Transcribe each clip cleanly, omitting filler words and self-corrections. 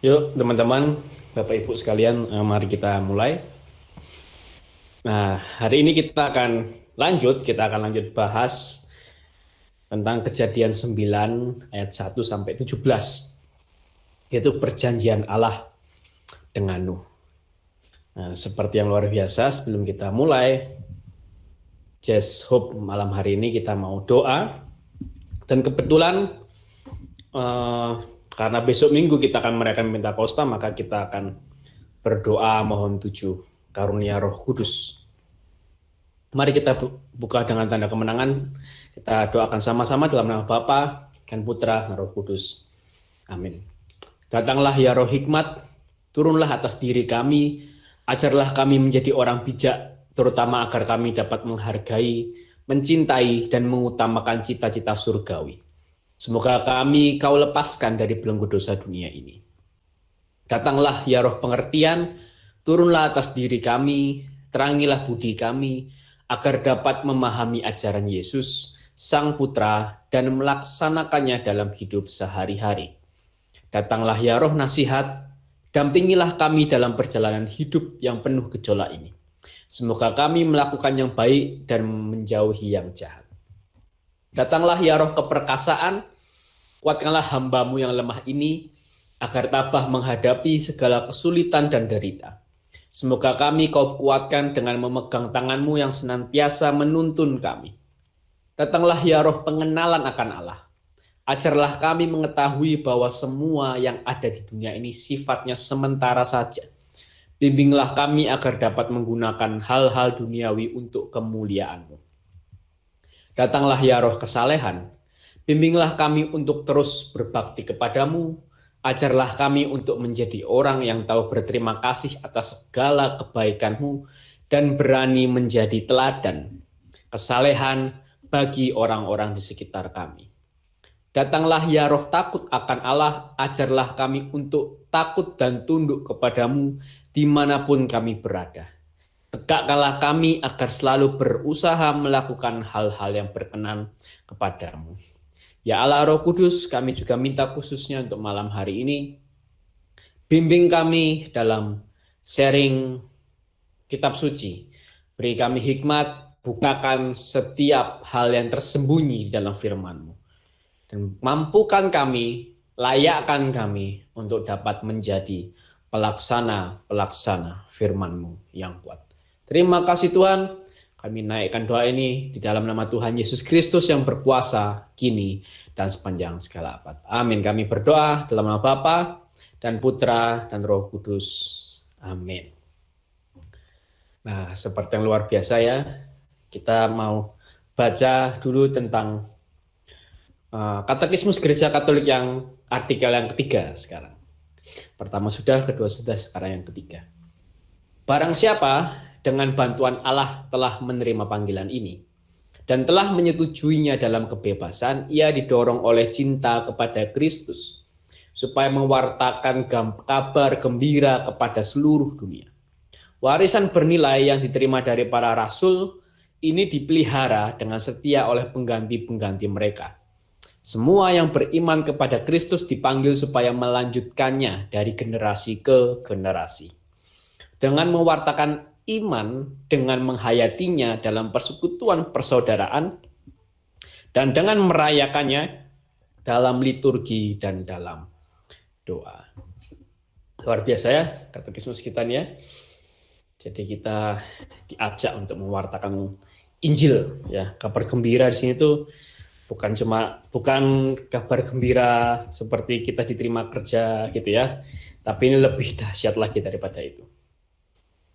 Yuk teman-teman, Bapak Ibu sekalian, mari kita mulai. Nah, hari ini kita akan lanjut bahas tentang Kejadian 9 ayat 1 sampai 17, yaitu perjanjian Allah dengan Nuh. Nah, seperti yang luar biasa, sebelum kita mulai, Just Hope malam hari ini kita mau doa. Dan kebetulan eh, karena besok minggu kita akan merayakan Pentakosta, maka kita akan berdoa mohon 7 karunia Roh Kudus. Mari kita buka dengan tanda kemenangan. Kita doakan sama-sama dalam nama Bapa dan Putra dan Roh Kudus. Amin. Datanglah ya Roh Hikmat, turunlah atas diri kami, ajarlah kami menjadi orang bijak, terutama agar kami dapat menghargai, mencintai, dan mengutamakan cita-cita surgawi. Semoga kami kau lepaskan dari belenggu dosa dunia ini. Datanglah ya Roh pengertian, turunlah atas diri kami, terangilah budi kami, agar dapat memahami ajaran Yesus, Sang Putra, dan melaksanakannya dalam hidup sehari-hari. Datanglah ya Roh nasihat, dampingilah kami dalam perjalanan hidup yang penuh gejolak ini. Semoga kami melakukan yang baik dan menjauhi yang jahat. Datanglah ya Roh keperkasaan, kuatkanlah hamba-Mu yang lemah ini, agar tabah menghadapi segala kesulitan dan derita. Semoga kami kau kuatkan dengan memegang tangan-Mu yang senantiasa menuntun kami. Datanglah ya Roh pengenalan akan Allah. Ajarlah kami mengetahui bahwa semua yang ada di dunia ini sifatnya sementara saja. Bimbinglah kami agar dapat menggunakan hal-hal duniawi untuk kemuliaan-Mu. Datanglah ya Roh kesalehan. Bimbinglah kami untuk terus berbakti kepadamu. Ajarlah kami untuk menjadi orang yang tahu berterima kasih atas segala kebaikan-Mu dan berani menjadi teladan kesalehan bagi orang-orang di sekitar kami. Datanglah ya Roh takut akan Allah, ajarlah kami untuk takut dan tunduk kepadamu dimanapun kami berada. Tegakkanlah kami agar selalu berusaha melakukan hal-hal yang berkenan kepadamu. Ya Allah Roh Kudus, kami juga minta khususnya untuk malam hari ini, bimbing kami dalam sharing kitab suci. Beri kami hikmat, bukakan setiap hal yang tersembunyi di dalam firman-Mu. Dan mampukan kami, layakkan kami untuk dapat menjadi pelaksana firman-Mu yang kuat. Terima kasih Tuhan. Kami naikkan doa ini di dalam nama Tuhan Yesus Kristus yang berkuasa kini dan sepanjang segala abad. Amin. Kami berdoa dalam nama Bapa dan Putra dan Roh Kudus. Amin. Nah, seperti yang luar biasa ya, kita mau baca dulu tentang Katekismus Gereja Katolik yang artikel yang ketiga sekarang. Pertama sudah, kedua sudah, sekarang yang ketiga. Barang siapa dengan bantuan Allah telah menerima panggilan ini dan telah menyetujuinya dalam kebebasan, ia didorong oleh cinta kepada Kristus supaya mewartakan kabar gembira kepada seluruh dunia. Warisan bernilai yang diterima dari para rasul ini dipelihara dengan setia oleh pengganti-pengganti mereka. Semua yang beriman kepada Kristus dipanggil supaya melanjutkannya dari generasi ke generasi. Dengan mewartakan iman, dengan menghayatinya dalam persekutuan persaudaraan, dan dengan merayakannya dalam liturgi dan dalam doa. Luar biasa ya katekismus kita nih ya. Jadi kita diajak untuk mewartakan Injil ya. Kabar gembira di sini tuh bukan kabar gembira seperti kita diterima kerja gitu ya. Tapi ini lebih dahsyat lagi daripada itu.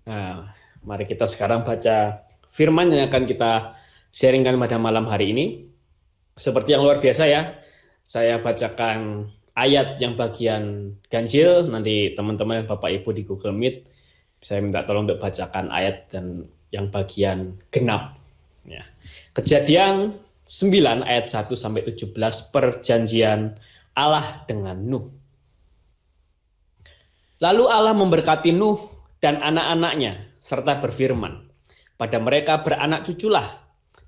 Nah, mari kita sekarang baca firman yang akan kita sharingkan pada malam hari ini. Seperti yang luar biasa ya, saya bacakan ayat yang bagian ganjil, nanti teman-teman dan Bapak Ibu di Google Meet, saya minta tolong untuk bacakan ayat dan yang bagian genap. Ya. Kejadian 9 ayat 1 sampai 17, perjanjian Allah dengan Nuh. Lalu Allah memberkati Nuh dan anak-anaknya, serta berfirman, pada mereka beranak cuculah,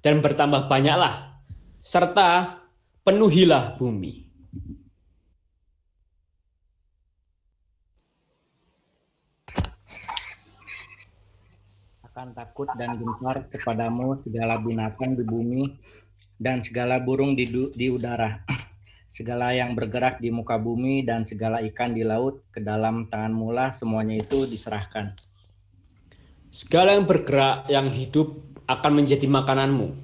dan bertambah banyaklah, serta penuhilah bumi. akan takut dan gentar kepadamu segala binatang di bumi dan segala burung di udara, segala yang bergerak di muka bumi dan segala ikan di laut, ke dalam tanganmu lah semuanya itu diserahkan. Segala yang bergerak, yang hidup akan menjadi makananmu.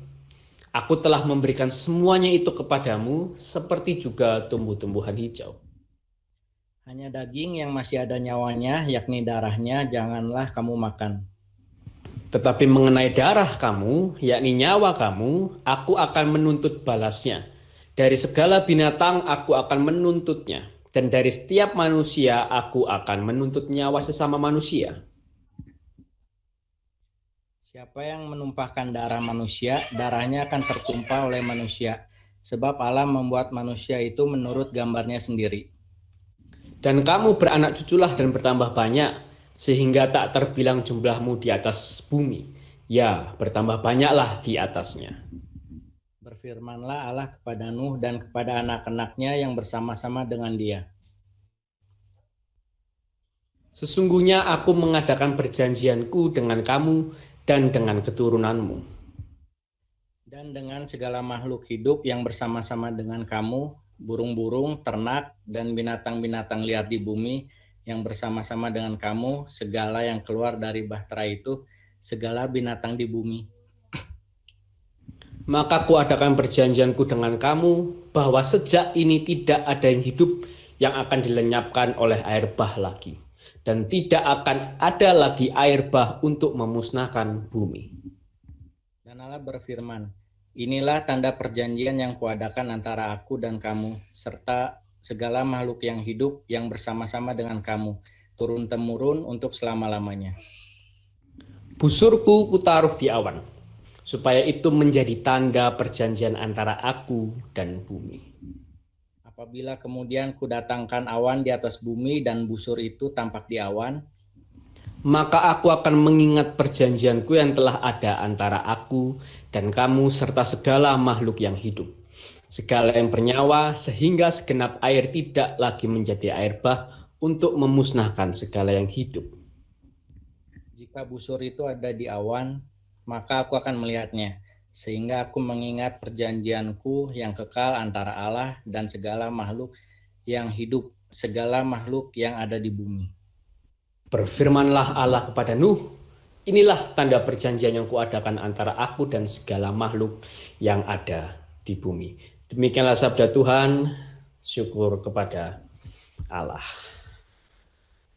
Aku telah memberikan semuanya itu kepadamu, seperti juga tumbuh-tumbuhan hijau. Hanya daging yang masih ada nyawanya, yakni darahnya, janganlah kamu makan. Tetapi mengenai darah kamu, yakni nyawa kamu, aku akan menuntut balasnya. Dari segala binatang aku akan menuntutnya. Dan dari setiap manusia aku akan menuntut nyawa sesama manusia. Siapa yang menumpahkan darah manusia, darahnya akan tertumpah oleh manusia. Sebab Allah membuat manusia itu menurut gambarnya sendiri. Dan kamu beranak cuculah dan bertambah banyak, sehingga tak terbilang jumlahmu di atas bumi. Ya, bertambah banyaklah di atasnya. Berfirmanlah Allah kepada Nuh dan kepada anak-anaknya yang bersama-sama dengan dia. Sesungguhnya aku mengadakan perjanjianku dengan kamu dan dengan keturunanmu. Dan dengan segala makhluk hidup yang bersama-sama dengan kamu, burung-burung, ternak, dan binatang-binatang liar di bumi yang bersama-sama dengan kamu, segala yang keluar dari bahtera itu, segala binatang di bumi. Maka kuadakan perjanjianku dengan kamu bahwa sejak ini tidak ada yang hidup yang akan dilenyapkan oleh air bah lagi. Dan tidak akan ada lagi air bah untuk memusnahkan bumi. Dan Allah berfirman, inilah tanda perjanjian yang kuadakan antara aku dan kamu, serta segala makhluk yang hidup yang bersama-sama dengan kamu, turun-temurun untuk selama-lamanya. Busurku kutaruh di awan, supaya itu menjadi tanda perjanjian antara aku dan bumi. Apabila kemudian kudatangkan awan di atas bumi dan busur itu tampak di awan, maka aku akan mengingat perjanjianku yang telah ada antara aku dan kamu serta segala makhluk yang hidup, segala yang bernyawa, sehingga segenap air tidak lagi menjadi air bah untuk memusnahkan segala yang hidup. jika busur itu ada di awan, maka aku akan melihatnya, sehingga aku mengingat perjanjianku yang kekal antara Allah dan segala makhluk yang hidup, segala makhluk yang ada di bumi. Berfirmanlah Allah kepada Nuh, inilah tanda perjanjian yang kuadakan antara aku dan segala makhluk yang ada di bumi. Demikianlah sabda Tuhan, syukur kepada Allah.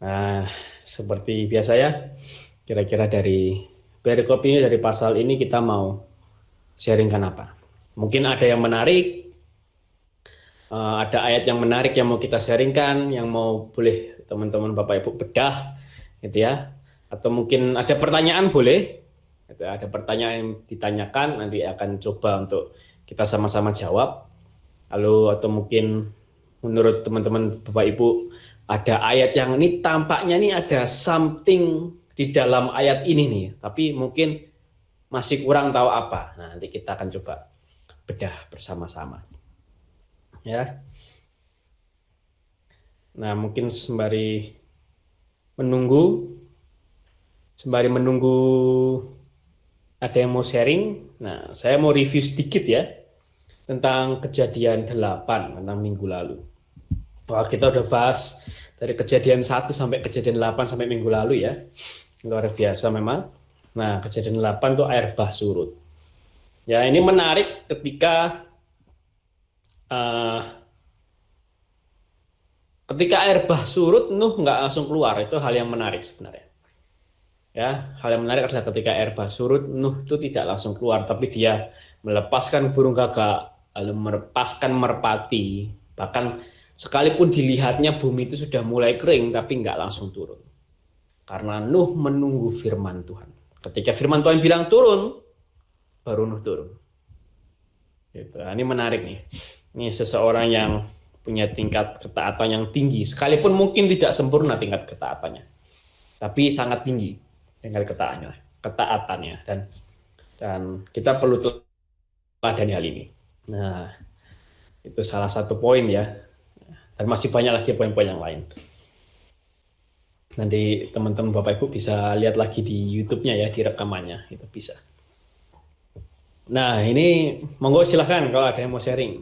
Nah, seperti biasa ya, kira-kira dari perikop ini, dari pasal ini kita mau sharingkan apa? Mungkin ada yang menarik, ada ayat yang menarik yang mau kita sharingkan, yang mau boleh teman-teman Bapak Ibu bedah, gitu ya. Atau mungkin ada pertanyaan boleh, gitu, ada pertanyaan yang ditanyakan, nanti akan coba untuk kita sama-sama jawab. Lalu atau mungkin menurut teman-teman Bapak Ibu ada ayat yang ini tampaknya nih ada something di dalam ayat ini nih, tapi mungkin masih kurang tahu apa. Nah, nanti kita akan coba bedah bersama-sama. Ya. Nah, mungkin sembari menunggu ada yang mau sharing. Nah, saya mau review sedikit ya tentang kejadian 8 tentang minggu lalu. Wah, kita udah bahas dari kejadian 1 sampai kejadian 8 sampai minggu lalu ya. Luar biasa memang. Nah, kejadian 8 tuh air bah surut. Ya, ini menarik ketika air bah surut, Nuh nggak langsung keluar. Itu hal yang menarik sebenarnya. Ya, hal yang menarik adalah ketika air bah surut, Nuh itu tidak langsung keluar, tapi dia melepaskan burung gagak, lalu melepaskan merpati, bahkan sekalipun dilihatnya bumi itu sudah mulai kering, tapi nggak langsung turun. Karena Nuh menunggu firman Tuhan. Ketika firman Tuhan bilang turun, baru Nuh turun. Gitu. Nah, ini menarik nih. Ini seseorang yang punya tingkat ketaatan yang tinggi, sekalipun mungkin tidak sempurna tingkat ketaatannya, tapi sangat tinggi tingkat ketaatannya, dan kita perlu teladani hal ini. Nah, itu salah satu poin ya, dan masih banyak lagi poin-poin yang lain. Nanti teman-teman Bapak Ibu bisa lihat lagi di YouTube-nya ya, di rekamannya, itu bisa. Nah, ini monggo silahkan kalau ada yang mau sharing.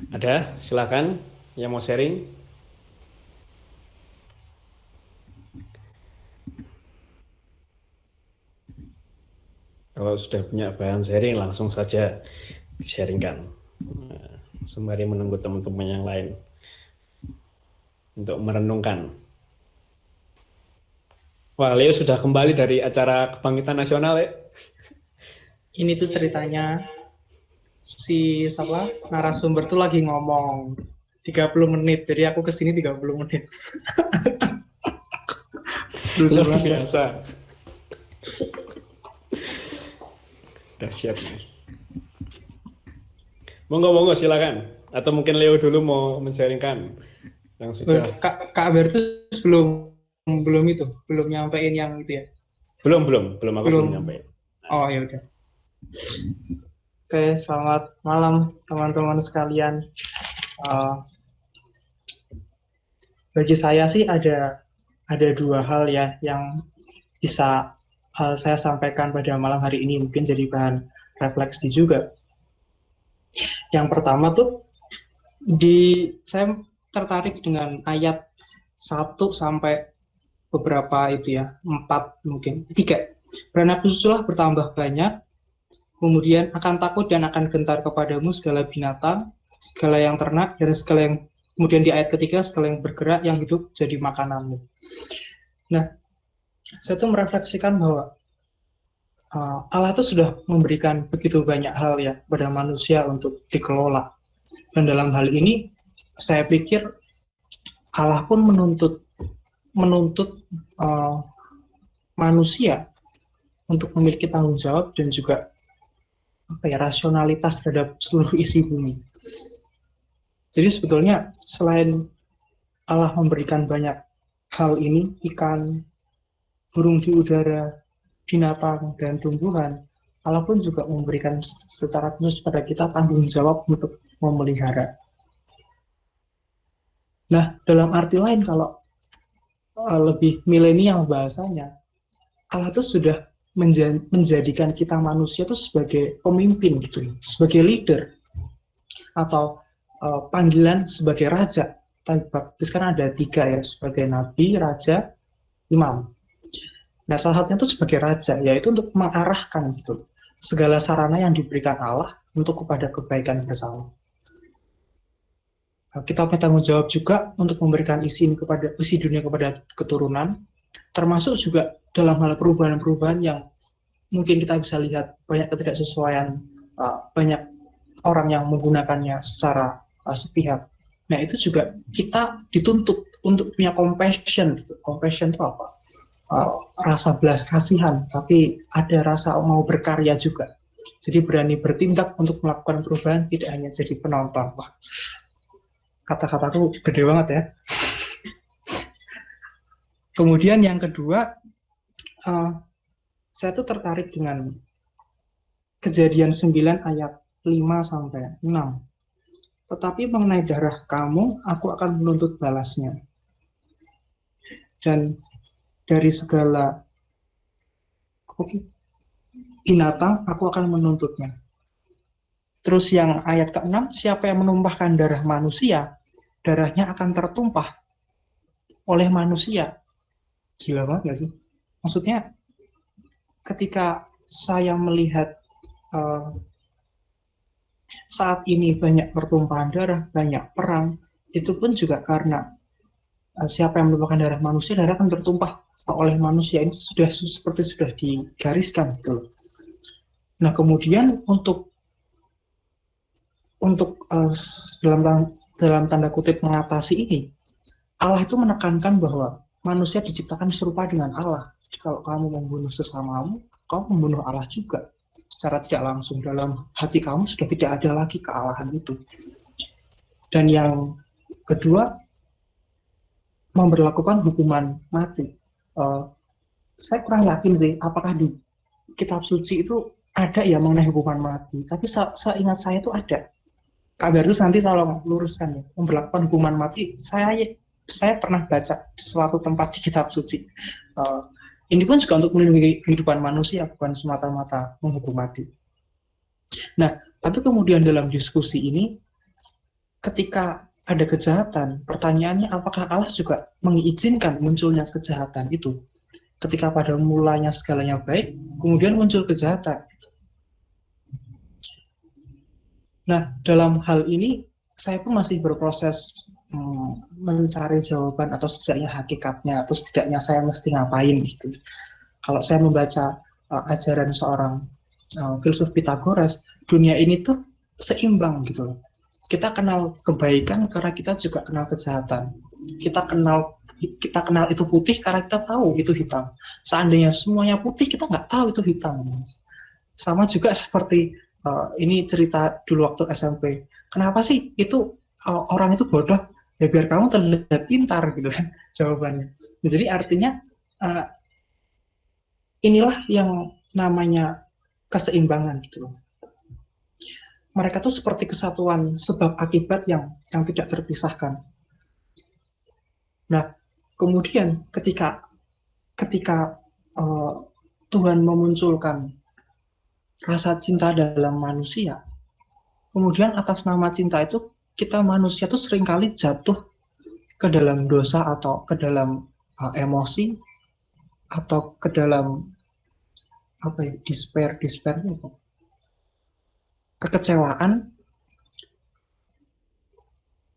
Ada, silakan yang mau sharing. Kalau sudah punya bahan sharing, langsung saja sharingkan. Nah, sembari menunggu teman-teman yang lain untuk merenungkan. Wah, Leo sudah kembali dari acara Kebangkitan Nasional, ya? Ini tuh ceritanya si narasumber tuh lagi ngomong 30 menit, jadi aku kesini 30 menit. Luar biasa. Dahsyat. Monggo silakan. Atau mungkin Leo dulu mau men-sharingkan yang sudah. Kak Bertus belum nyampein yang itu ya. Belum aku belum nyampein. Oh ya udah. Oke, selamat malam teman-teman sekalian. Bagi saya sih ada dua hal ya yang bisa saya sampaikan pada malam hari ini, mungkin jadi bahan refleksi juga. Yang pertama tuh saya tertarik dengan ayat 1 sampai beberapa itu ya, 4 mungkin 3. Beranak susulah bertambah banyak, kemudian akan takut dan akan gentar kepadamu segala binatang, segala yang ternak, dan segala yang, kemudian di ayat ketiga, segala yang bergerak, yang hidup jadi makananmu. Nah, saya tuh merefleksikan bahwa Allah itu sudah memberikan begitu banyak hal ya pada manusia untuk dikelola. Dan dalam hal ini, saya pikir Allah pun menuntut manusia untuk memiliki tanggung jawab dan juga rasionalitas terhadap seluruh isi bumi. Jadi sebetulnya selain Allah memberikan banyak hal ini, ikan, burung di udara, binatang, dan tumbuhan, Allah pun juga memberikan secara khusus pada kita tanggung jawab untuk memelihara. Nah, dalam arti lain kalau lebih milenial bahasanya, Allah itu sudah menjadikan kita manusia itu sebagai pemimpin gitu, sebagai leader, atau panggilan sebagai raja. Baptis kan ada 3 ya, sebagai nabi, raja, imam. Nah, salah satunya itu sebagai raja, yaitu untuk mengarahkan gitu segala sarana yang diberikan Allah untuk kepada kebaikan bersama. Kita punya tanggung jawab juga untuk memberikan isi dunia kepada keturunan, termasuk juga dalam hal perubahan-perubahan yang mungkin kita bisa lihat banyak ketidaksesuaian, banyak orang yang menggunakannya secara sepihak. Nah, itu juga kita dituntut untuk punya compassion gitu. Compassion itu apa? Rasa belas kasihan, tapi ada rasa mau berkarya juga. Jadi berani bertindak untuk melakukan perubahan, tidak hanya jadi penonton. Wah, kata-kataku gede banget ya. Kemudian yang kedua, saya tuh tertarik dengan Kejadian 9 ayat 5-6. Tetapi mengenai darah kamu, aku akan menuntut balasnya. Dan dari segala binatang, aku akan menuntutnya. Terus yang ayat ke-6, siapa yang menumpahkan darah manusia, darahnya akan tertumpah oleh manusia. Gila banget gak sih? Maksudnya, ketika saya melihat saat ini banyak pertumpahan darah, banyak perang, itu pun juga karena siapa yang menumpahkan darah manusia, darah akan tertumpah oleh manusia. Ini seperti sudah digariskan gitu. Nah, kemudian untuk dalam tanda kutip mengatasi ini, Allah itu menekankan bahwa manusia diciptakan serupa dengan Allah. Jadi kalau kamu membunuh sesamamu, kamu membunuh Allah juga. Secara tidak langsung dalam hati kamu sudah tidak ada lagi kealahan itu. Dan yang kedua, memberlakukan hukuman mati. Saya kurang yakin sih, apakah di kitab suci itu ada ya mengenai hukuman mati. Tapi seingat saya itu ada. Kak Bertus nanti tolong luruskan ya. Memberlakukan hukuman mati, saya pernah baca di suatu tempat di kitab suci. Ini pun juga untuk melindungi kehidupan manusia, bukan semata-mata menghukum mati. Nah, tapi kemudian dalam diskusi ini, ketika ada kejahatan, pertanyaannya apakah Allah juga mengizinkan munculnya kejahatan itu? Ketika pada mulanya segalanya baik, kemudian muncul kejahatan. Nah, dalam hal ini, saya pun masih berproses mencari jawaban atau setidaknya hakikatnya, atau setidaknya saya mesti ngapain gitu. Kalau saya membaca ajaran seorang filsuf Pythagoras, dunia ini tuh seimbang gitu. Kita kenal kebaikan karena kita juga kenal kejahatan. Kita kenal itu putih karena kita tahu itu hitam. Seandainya semuanya putih, kita nggak tahu itu hitam. Sama juga seperti ini cerita dulu waktu SMP. Kenapa sih itu orang itu bodoh? Ya biar kamu terlihat pintar gitu kan jawabannya. Jadi artinya inilah yang namanya keseimbangan gitu loh. Mereka tuh seperti kesatuan sebab akibat yang tidak terpisahkan. Nah, kemudian ketika Tuhan memunculkan rasa cinta dalam manusia, kemudian atas nama cinta itu kita manusia tuh seringkali jatuh ke dalam dosa atau ke dalam emosi atau ke dalam despair kekecewaan.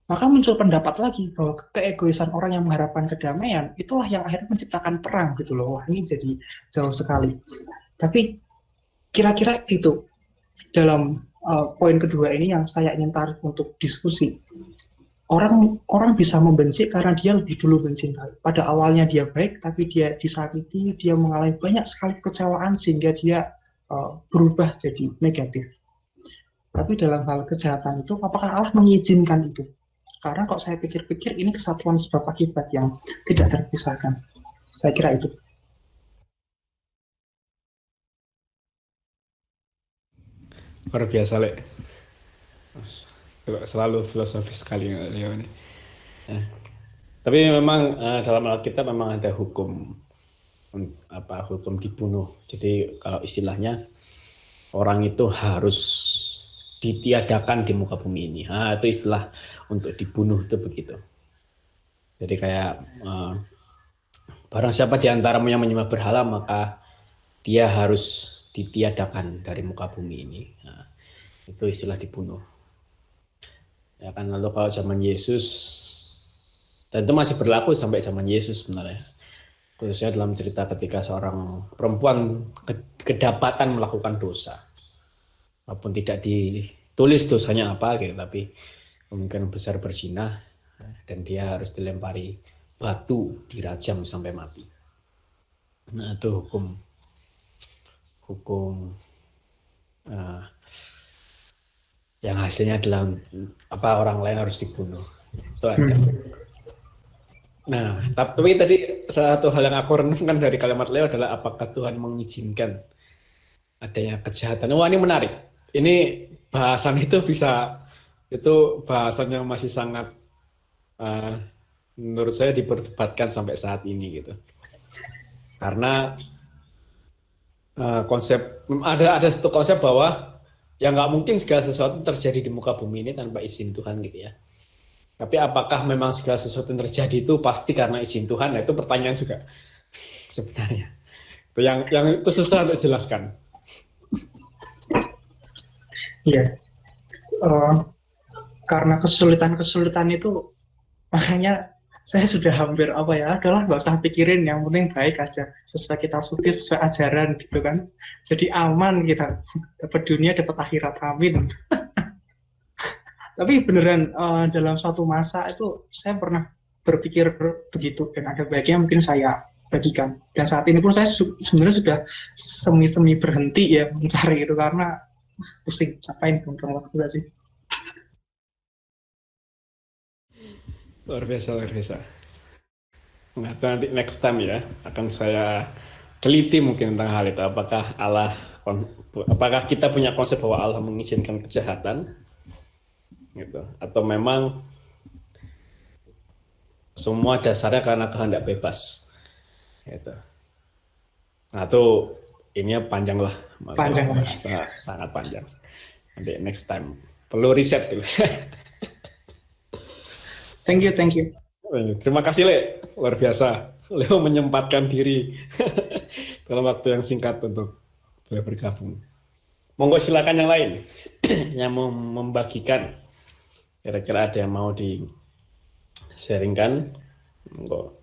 Maka muncul pendapat lagi bahwa keegoisan orang yang mengharapkan kedamaian itulah yang akhirnya menciptakan perang gitu loh. Wah, ini jadi jauh sekali. Tapi kira-kira itu dalam poin kedua ini yang saya ingin tarik untuk diskusi. Orang bisa membenci karena dia lebih dulu mencintai. Pada awalnya dia baik, tapi dia disakiti, dia mengalami banyak sekali kekecewaan sehingga dia berubah jadi negatif. Tapi dalam hal kejahatan itu, apakah Allah mengizinkan itu? Karena kalau saya pikir-pikir, ini kesatuan sebab akibat yang tidak terpisahkan. Saya kira itu. Luar biasa, Lek. Selalu filosofis sekali Leo ini. Nah, tapi memang dalam Alkitab memang ada hukum dibunuh. Jadi kalau istilahnya orang itu harus ditiadakan di muka bumi ini. Itu istilah untuk dibunuh itu begitu. Jadi kayak barang siapa di antaramu yang menyembah berhala, maka dia harus ditiadakan dari muka bumi ini. Nah, itu istilah dibunuh. Ya kan, lalu kalau zaman Yesus, dan itu masih berlaku sampai zaman Yesus sebenarnya. Khususnya dalam cerita ketika seorang perempuan kedapatan melakukan dosa. Walaupun tidak ditulis dosanya apa gitu, tapi kemungkinan besar berzina dan dia harus dilempari batu, dirajam sampai mati. Nah, itu hukum yang hasilnya adalah orang lain harus dibunuh. Itu ada. Nah, tapi tadi satu hal yang aku renungkan dari kalimat Leo adalah apakah Tuhan mengizinkan adanya kejahatan. Wah, ini menarik. Ini bahasan itu bahasan yang masih sangat menurut saya diperdebatkan sampai saat ini gitu. Karena ada satu konsep bahwa ya nggak mungkin segala sesuatu terjadi di muka bumi ini tanpa izin Tuhan gitu ya. Tapi apakah memang segala sesuatu yang terjadi itu pasti karena izin Tuhan? Nah, itu pertanyaan juga sebenarnya. Itu yang itu susah untuk jelaskan. Iya, karena kesulitan itu, makanya saya sudah hampir adalah nggak usah pikirin, yang penting baik aja, sesuai kitab suci, sesuai ajaran gitu kan. Jadi aman kita, dapat dunia, dapat akhirat, amin. Tapi beneran dalam suatu masa itu saya pernah berpikir begitu, dan ada baiknya mungkin saya bagikan. Dan saat ini pun saya sebenarnya sudah semi-semi berhenti ya mencari itu, karena pusing, ngapain buang waktu gak sih? Luar biasa, luar biasa. Nah, itu nanti next time ya akan saya teliti mungkin tentang hal itu. Apakah kita punya konsep bahwa Allah mengizinkan kejahatan, gitu, atau memang semua dasarnya karena kehendak bebas, gitu. Nah, itu ini panjang lah, Panjang. sangat panjang. Nanti next time perlu riset dulu. Thank you. Terima kasih Le, luar biasa. Leo menyempatkan diri dalam waktu yang singkat untuk boleh bergabung. Monggo silakan yang lain yang mau membagikan, kira-kira ada yang mau di sharingkan, monggo.